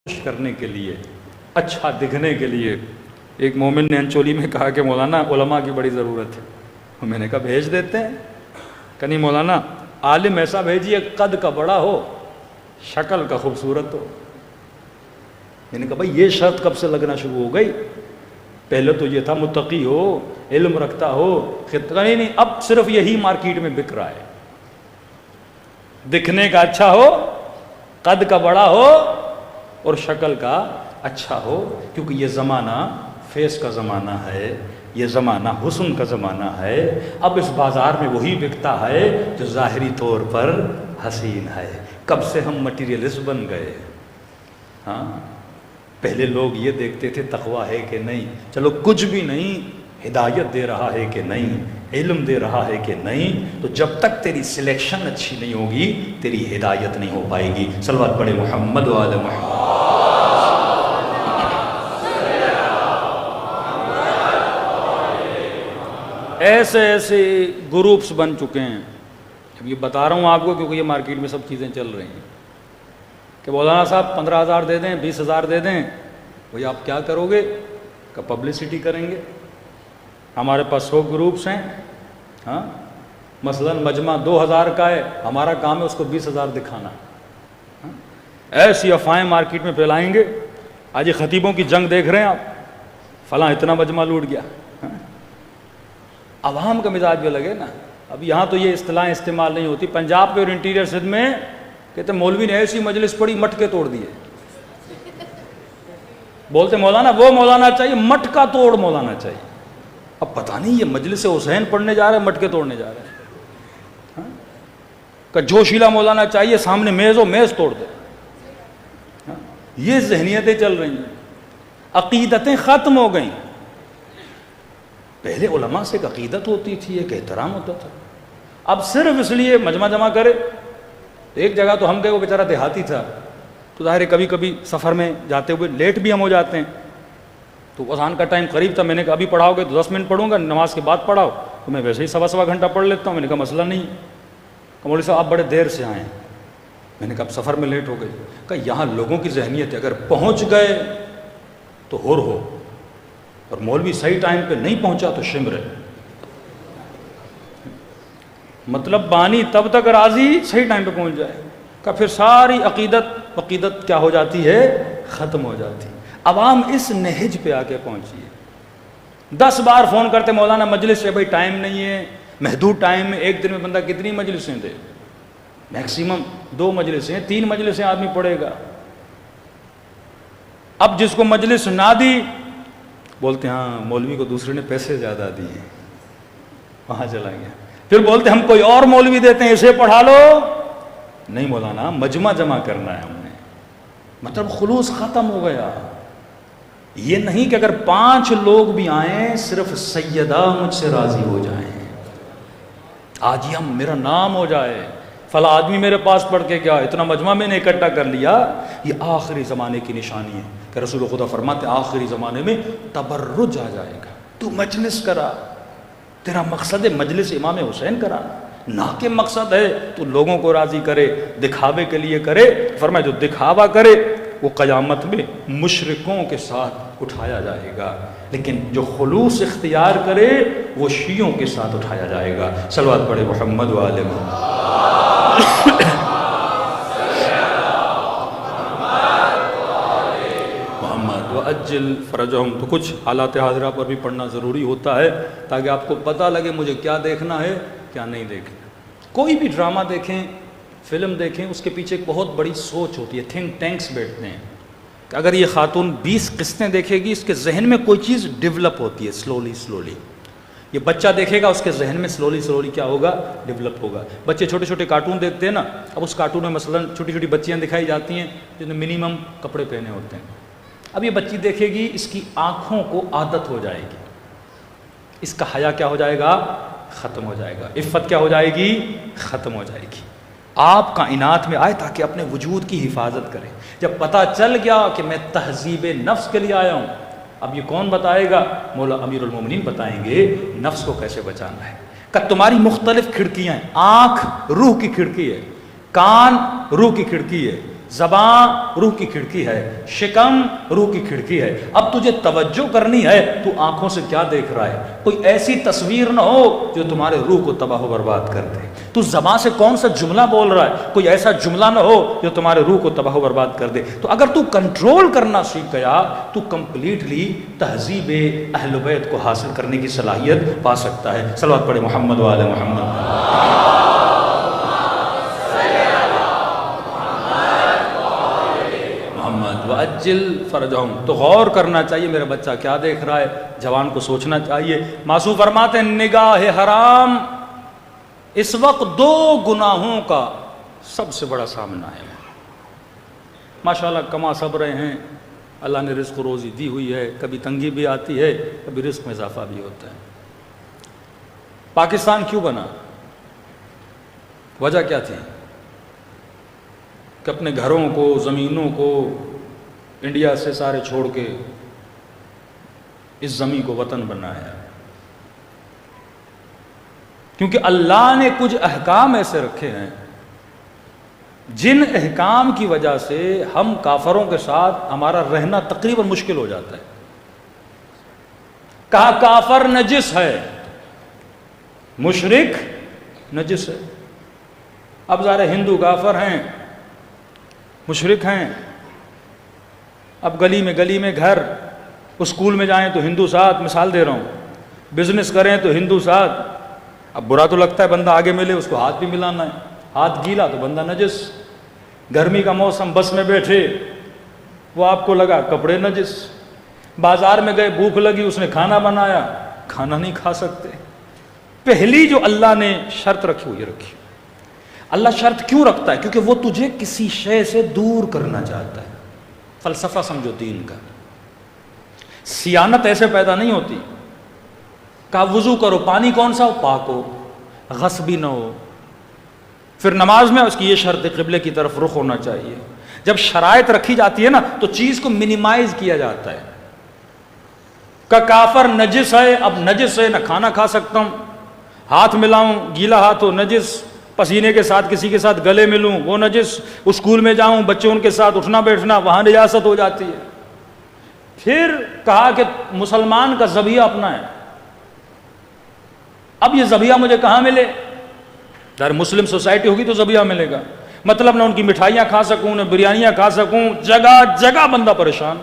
خوش کرنے کے لیے، اچھا دکھنے کے لیے ایک مومن نے انچولی میں کہا کہ مولانا علماء کی بڑی ضرورت ہے۔ میں نے کہا بھیج دیتے ہیں۔ کہ نہیں مولانا، عالم ایسا بھیجیے قد کا بڑا ہو، شکل کا خوبصورت ہو۔ میں نے کہا بھائی یہ شرط کب سے لگنا شروع ہو گئی؟ پہلے تو یہ تھا متقی ہو، علم رکھتا ہو، نہیں، اب صرف یہی مارکیٹ میں بک رہا ہے، دکھنے کا اچھا ہو، قد کا بڑا ہو اور شکل کا اچھا ہو، کیونکہ یہ زمانہ فیس کا زمانہ ہے، یہ زمانہ حسن کا زمانہ ہے۔ اب اس بازار میں وہی بکتا ہے جو ظاہری طور پر حسین ہے۔ کب سے ہم مٹیریلسٹ بن گئے؟ ہاں، پہلے لوگ یہ دیکھتے تھے تقویٰ ہے کہ نہیں، چلو کچھ بھی نہیں، ہدایت دے رہا ہے کہ نہیں، علم دے رہا ہے کہ نہیں، تو جب تک تیری سلیکشن اچھی نہیں ہوگی تیری ہدایت نہیں ہو پائے گی۔ صلوات پڑھے محمد و آل محمد۔ ایسے ایسے گروپس بن چکے ہیں، اب یہ بتا رہا ہوں آپ کو کیونکہ یہ مارکیٹ میں سب چیزیں چل رہی ہیں، کہ مولانا صاحب 15,000 دے دیں، 20,000 دے دیں، بھئی آپ کیا کرو گے؟ کہ پبلسٹی کریں گے۔ ہمارے پاس 100 گروپس ہیں، ہاں، مثلا مجمع 2,000 کا ہے، ہمارا کام ہے اس کو 20,000 دکھانا۔ ایسی افواہیں مارکیٹ میں پھیلائیں گے۔ آج یہ خطیبوں کی جنگ دیکھ رہے ہیں آپ، فلاں اتنا مجمع لوٹ گیا۔ عوام کا مزاج بھی لگے نا۔ اب یہاں تو یہ اصطلاح استعمال نہیں ہوتی، پنجاب میں اور انٹیریئر سندھ میں کہتے مولوی نے ایسی مجلس پڑھی مٹکے توڑ دیے۔ بولتے مولانا وہ مولانا چاہیے، مٹکا توڑ مولانا چاہیے۔ اب پتہ نہیں یہ مجلس حسین پڑھنے جا رہے ہیں مٹکے توڑنے جا رہے ہیں۔ کہ جوشیلا مولانا چاہیے، سامنے میز ہو میز توڑ دے۔ یہ ذہنیتیں چل رہی ہیں، عقیدتیں ختم ہو گئیں۔ پہلے علماء سے ایک عقیدت ہوتی تھی، ایک احترام ہوتا تھا۔ اب صرف اس لیے مجمع جمع کرے۔ ایک جگہ تو ہم گئے، وہ بیچارہ دیہاتی تھا، تو ظاہر ہے کبھی کبھی سفر میں جاتے ہوئے لیٹ بھی ہم ہو جاتے ہیں، تو اذان کا ٹائم قریب تھا۔ میں نے کہا ابھی پڑھاؤ گے تو 10 منٹ پڑھوں گا، نماز کے بعد پڑھاؤ تو میں ویسے ہی سوا گھنٹہ پڑھ لیتا ہوں۔ میں نے کہا مسئلہ نہیں۔ کہ مولوی صاحب آپ بڑے دیر سے آئے ہیں۔ میں نے کہا اب سفر میں لیٹ ہو گئی۔ کہ یہاں لوگوں کی ذہنیت ہے، اگر پہنچ گئے تو ہو، اور مولوی صحیح ٹائم پہ نہیں پہنچا تو شمر ہے۔ مطلب بانی تب تک راضی صحیح ٹائم پہ پہنچ جائے کہ پھر ساری عقیدت کیا ہو جاتی ہے؟ ختم ہو جاتی۔ عوام اس نہج پہ آ کے پہنچی ہے۔ 10 بار فون کرتے مولانا مجلس سے، بھائی ٹائم نہیں ہے، محدود ٹائم میں ایک دن میں بندہ کتنی مجلسیں دے؟ میکسیمم 2 مجلسیں، 3 مجلسیں آدمی پڑھے گا۔ اب جس کو مجلس نہ دی بولتے ہاں مولوی کو دوسرے نے پیسے زیادہ دیے، وہاں چلا گیا۔ پھر بولتے ہم کوئی اور مولوی دیتے ہیں، اسے پڑھا لو۔ نہیں مولانا، مجمع جمع کرنا ہے ہم نے، مطلب خلوص ختم ہو گیا۔ یہ نہیں کہ اگر 5 لوگ بھی آئیں صرف سیدہ مجھ سے راضی ہو جائیں، آج یہ میرا نام ہو جائے، فلاں آدمی میرے پاس پڑھ کے گیا، اتنا مجمع میں نے اکٹھا کر لیا۔ یہ آخری زمانے کی نشانی ہے کہ رسول خدا فرماتے آخری زمانے میں تبرج آ جائے گا۔ تو مجلس کرا، تیرا مقصد ہے مجلس امام حسین کرانا، نہ کہ مقصد ہے تو لوگوں کو راضی کرے، دکھاوے کے لیے کرے۔ فرمایا جو دکھاوا کرے وہ قیامت میں مشرکوں کے ساتھ اٹھایا جائے گا، لیکن جو خلوص اختیار کرے وہ شیعوں کے ساتھ اٹھایا جائے گا۔ صلوات پڑھے محمد و آل محمد۔ اجل فرجہم، تو کچھ حالات حاضرہ پر بھی پڑھنا ضروری ہوتا ہے تاکہ آپ کو پتہ لگے مجھے کیا دیکھنا ہے کیا نہیں دیکھنا۔ کوئی بھی ڈرامہ دیکھیں، فلم دیکھیں، اس کے پیچھے ایک بہت بڑی سوچ ہوتی ہے، تھنک ٹینکس بیٹھتے ہیں کہ اگر یہ خاتون 20 قسطیں دیکھے گی اس کے ذہن میں کوئی چیز ڈیولپ ہوتی ہے سلولی۔ یہ بچہ دیکھے گا اس کے ذہن میں سلولی کیا ہوگا؟ ڈیولپ ہوگا۔ بچے چھوٹے چھوٹے کارٹون دیکھتے ہیں نا، اب اس کارٹون میں مثلا چھوٹی چھوٹی بچیاں دکھائی جاتی ہیں جن نے منیمم کپڑے پہنے ہوتے ہیں۔ اب یہ بچی دیکھے گی، اس کی آنکھوں کو عادت ہو جائے گی، اس کا حیا کیا ہو جائے گا؟ ختم ہو جائے گا۔ عفت کیا ہو جائے گی؟ ختم ہو جائے گی۔ آپ کائنات میں آئے تاکہ اپنے وجود کی حفاظت کریں۔ جب پتہ چل گیا کہ میں تہذیب نفس کے لیے آیا ہوں، اب یہ کون بتائے گا؟ مولا امیر المومنین بتائیں گے نفس کو کیسے بچانا ہے۔ کہ تمہاری مختلف کھڑکیاں ہیں، آنکھ روح کی کھڑکی ہے، کان روح کی کھڑکی ہے، زبان روح کی کھڑکی ہے، شکم روح کی کھڑکی ہے. اب تجھے توجہ کرنی ہے، تو آنکھوں سے کیا دیکھ رہا ہے؟ کوئی ایسی تصویر نہ ہو جو تمہارے روح کو تباہ و برباد کر دے. تو زبان سے کون سا جملہ بول رہا ہے؟ کوئی ایسا جملہ نہ ہو جو تمہارے روح کو تباہ و برباد کر دے. تو اگر تو کنٹرول کرنا سیکھ گیا تو کمپلیٹلی تہذیب اہل بیت کو حاصل کرنے کی صلاحیت پا سکتا ہے. صلوات پڑھے محمد و آل محمد. وَأَجِّلْ فَرَجَهُمْ. تو غور کرنا چاہیے میرا بچہ کیا دیکھ رہا ہے، جوان کو سوچنا چاہیے. معصوم فرماتے ہیں نگاہ حرام اس وقت دو گناہوں کا سب سے بڑا سامنا ہے. ماشاءاللہ کما سب رہے ہیں، اللہ نے رزق و روزی دی ہوئی ہے، کبھی تنگی بھی آتی ہے، کبھی رزق میں اضافہ بھی ہوتا ہے. پاکستان کیوں بنا؟ وجہ کیا تھی؟ کہ اپنے گھروں کو، زمینوں کو انڈیا سے سارے چھوڑ کے اس زمین کو وطن بنایا. کیونکہ اللہ نے کچھ احکام ایسے رکھے ہیں جن احکام کی وجہ سے ہم کافروں کے ساتھ ہمارا رہنا تقریباً مشکل ہو جاتا ہے. کہا کافر نجس ہے، مشرک نجس ہے. اب ظاہر ہندو کافر ہیں، مشرک ہیں. اب گلی میں گھر، اسکول میں جائیں تو ہندو ساتھ، مثال دے رہا ہوں، بزنس کریں تو ہندو ساتھ. اب برا تو لگتا ہے بندہ آگے ملے اس کو ہاتھ بھی ملانا ہے، ہاتھ گیلا تو بندہ نجس. گرمی کا موسم، بس میں بیٹھے وہ آپ کو لگا کپڑے نجس. بازار میں گئے بھوک لگی، اس نے کھانا بنایا، کھانا نہیں کھا سکتے. پہلی جو اللہ نے شرط رکھی وہ یہ رکھی. اللہ شرط کیوں رکھتا ہے؟ کیونکہ وہ تجھے کسی شے سے دور کرنا چاہتا ہے. فلسفہ سمجھو دین کا. سیانت ایسے پیدا نہیں ہوتی. کہا وضو کرو، پانی کون سا ہو؟ پاک ہو، غصبی نہ ہو. پھر نماز میں اس کی یہ شرط قبلے کی طرف رخ ہونا چاہیے. جب شرائط رکھی جاتی ہے نا تو چیز کو منیمائز کیا جاتا ہے. کہ کافر نجس ہے، اب نجس ہے، نہ کھانا کھا سکتا ہوں، ہاتھ ملاؤں گیلا ہاتھ ہو نجس، پسینے کے ساتھ کسی کے ساتھ گلے ملوں وہ نجس، اسکول میں جاؤں بچے ان کے ساتھ اٹھنا بیٹھنا وہاں نجاست ہو جاتی ہے. پھر کہا کہ مسلمان کا ذبیحہ اپنا ہے. اب یہ ذبیحہ مجھے کہاں ملے؟ در مسلم سوسائٹی ہوگی تو ذبیحہ ملے گا. مطلب نہ ان کی مٹھائیاں کھا سکوں، نہ بریانیاں کھا سکوں، جگہ جگہ بندہ پریشان.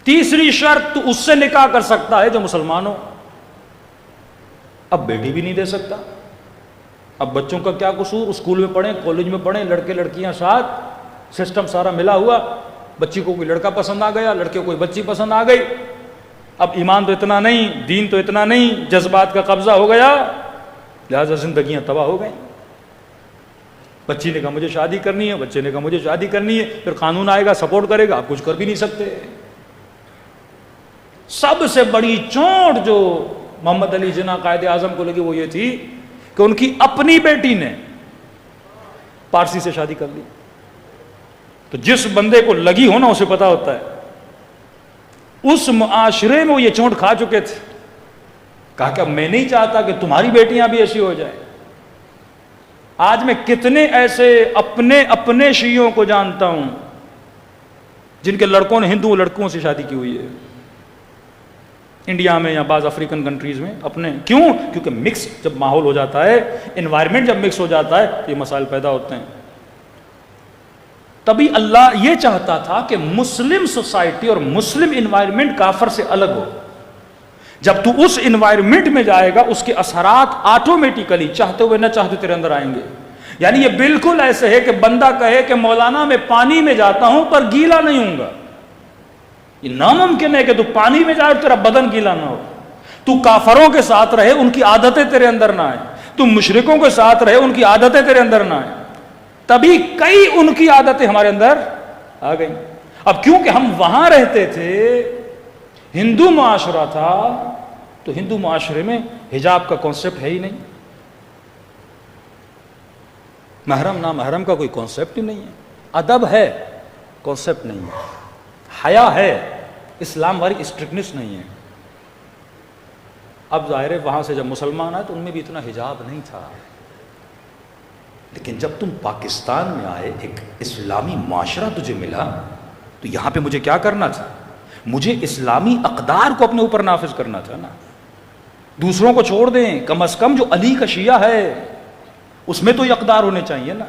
تیسری شرط تو اس سے نکاح کر سکتا ہے جو مسلمان ہو. اب بیٹی بھی نہیں دے سکتا. اب بچوں کا کیا قصور؟ اسکول میں پڑھیں، کالج میں پڑھیں، لڑکے لڑکیاں ساتھ، سسٹم سارا ملا ہوا. بچی کو کوئی لڑکا پسند آ گیا، لڑکے کو کوئی بچی پسند آ گئی. اب ایمان تو اتنا نہیں، دین تو اتنا نہیں، جذبات کا قبضہ ہو گیا، لہذا زندگیاں تباہ ہو گئیں. بچی نے کہا مجھے شادی کرنی ہے، بچے نے کہا مجھے شادی کرنی ہے. پھر قانون آئے گا سپورٹ کرے گا، آپ کچھ کر بھی نہیں سکتے. سب سے بڑی چوٹ جو محمد علی جناح قائد اعظم کو لگی وہ یہ تھی کہ ان کی اپنی بیٹی نے پارسی سے شادی کر لی. تو جس بندے کو لگی ہو نا اسے پتا ہوتا ہے. اس معاشرے میں وہ یہ چوٹ کھا چکے تھے. کہا کہ اب میں نہیں چاہتا کہ تمہاری بیٹیاں بھی ایسی ہو جائیں. آج میں کتنے ایسے اپنے شیعوں کو جانتا ہوں جن کے لڑکوں نے ہندو لڑکوں سے شادی کی ہوئی ہے انڈیا میں یا بعض افریقن کنٹریز میں اپنے. کیوں؟ کیونکہ مکس جب ماحول ہو جاتا ہے، انوائرمنٹ جب مکس ہو جاتا ہے تو یہ مسائل پیدا ہوتے ہیں. تبھی اللہ یہ چاہتا تھا کہ مسلم سوسائٹی اور مسلم انوائرمنٹ کافر سے الگ ہو. جب تو اس انوائرمنٹ میں جائے گا اس کے اثرات آٹومیٹیکلی چاہتے ہوئے نہ چاہتے تیرے اندر آئیں گے. یعنی یہ بالکل ایسے ہے کہ بندہ کہے کہ مولانا میں پانی میں جاتا ہوں پر گیلا نہیں ہوں گا. یہ ناممکن ہے کہ تو پانی میں جائے تیرا بدن گیلا نہ ہو. تو کافروں کے ساتھ رہے ان کی عادتیں تیرے اندر نہ آئیں، تو مشرکوں کے ساتھ رہے ان کی عادتیں تیرے اندر نہ آئیں. تبھی کئی ان کی عادتیں ہمارے اندر آ گئیں. اب کیونکہ ہم وہاں رہتے تھے، ہندو معاشرہ تھا، تو ہندو معاشرے میں حجاب کا کانسیپٹ ہے ہی نہیں، محرم نامحرم کا کوئی کانسیپٹ ہی نہیں ہے، ادب ہے کانسیپٹ نہیں ہے، حیا ہے، اسلام والی اسٹرکٹنس نہیں ہے. اب ظاہر ہے وہاں سے جب مسلمان آئے تو ان میں بھی اتنا حجاب نہیں تھا. لیکن جب تم پاکستان میں آئے، ایک اسلامی معاشرہ تجھے ملا، تو یہاں پہ مجھے کیا کرنا تھا؟ مجھے اسلامی اقدار کو اپنے اوپر نافذ کرنا تھا نا۔ دوسروں کو چھوڑ دیں، کم از کم جو علی کا شیعہ ہے اس میں تو یہ اقدار ہونے چاہیے نا۔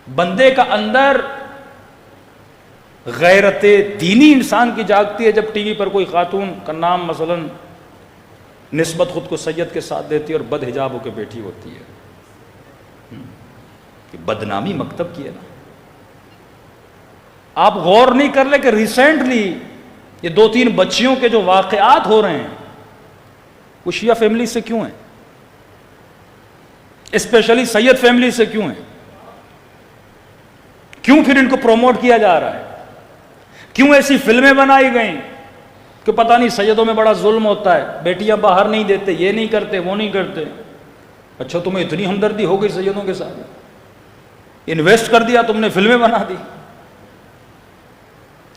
بندے کا اندر غیرت دینی انسان کی جاگتی ہے جب ٹی وی پر کوئی خاتون کا نام مثلا نسبت خود کو سید کے ساتھ دیتی ہے اور بد حجاب ہو کے بیٹھی ہوتی ہے، کہ بدنامی مکتب کی ہے نا۔ آپ غور نہیں کر لے کہ ریسنٹلی یہ 2-3 بچیوں کے جو واقعات ہو رہے ہیں وہ شیعہ فیملی سے کیوں ہیں؟ اسپیشلی سید فیملی سے کیوں ہیں؟ کیوں پھر ان کو پروموٹ کیا جا رہا ہے؟ کیوں ایسی فلمیں بنائی گئیں کہ پتہ نہیں سیدوں میں بڑا ظلم ہوتا ہے، بیٹیاں باہر نہیں دیتے، یہ نہیں کرتے، وہ نہیں کرتے۔ اچھا تمہیں اتنی ہمدردی ہو گئی سیدوں کے ساتھ، انویسٹ کر دیا تم نے، فلمیں بنا دی۔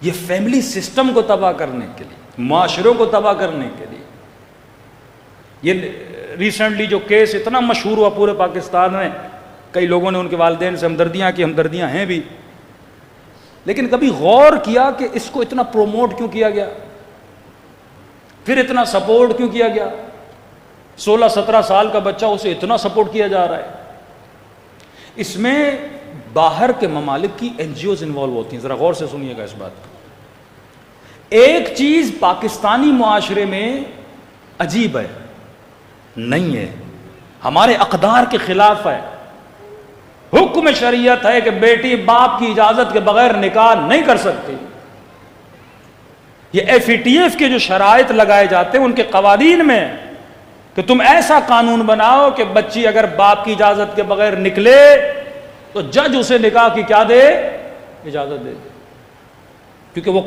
یہ فیملی سسٹم کو تباہ کرنے کے لیے، معاشروں کو تباہ کرنے کے لیے۔ یہ ریسنٹلی جو کیس اتنا مشہور ہوا پورے پاکستان میں، کئی لوگوں نے ان کے والدین سے ہمدردیاں کی، ہمدردیاں ہیں بھی، لیکن کبھی غور کیا کہ اس کو اتنا پروموٹ کیوں کیا گیا، پھر اتنا سپورٹ کیوں کیا گیا؟ 16-17 سال کا بچہ، اسے اتنا سپورٹ کیا جا رہا ہے۔ اس میں باہر کے ممالک کی این جی اوز انوالو ہوتی ہیں، ذرا غور سے سنیے گا اس بات کو۔ ایک چیز پاکستانی معاشرے میں عجیب ہے، نہیں ہے، ہمارے اقدار کے خلاف ہے۔ حکم شریعت ہے کہ بیٹی باپ کی اجازت کے بغیر نکاح نہیں کر سکتی۔ یہ ایف ای ٹی ایف کے جو شرائط لگائے جاتے ہیں ان کے قوانین میں کہ تم ایسا قانون بناؤ کہ بچی اگر باپ کی اجازت کے بغیر نکلے تو جج اسے نکاح کی کیا دے؟ اجازت دے دے، کیونکہ وہ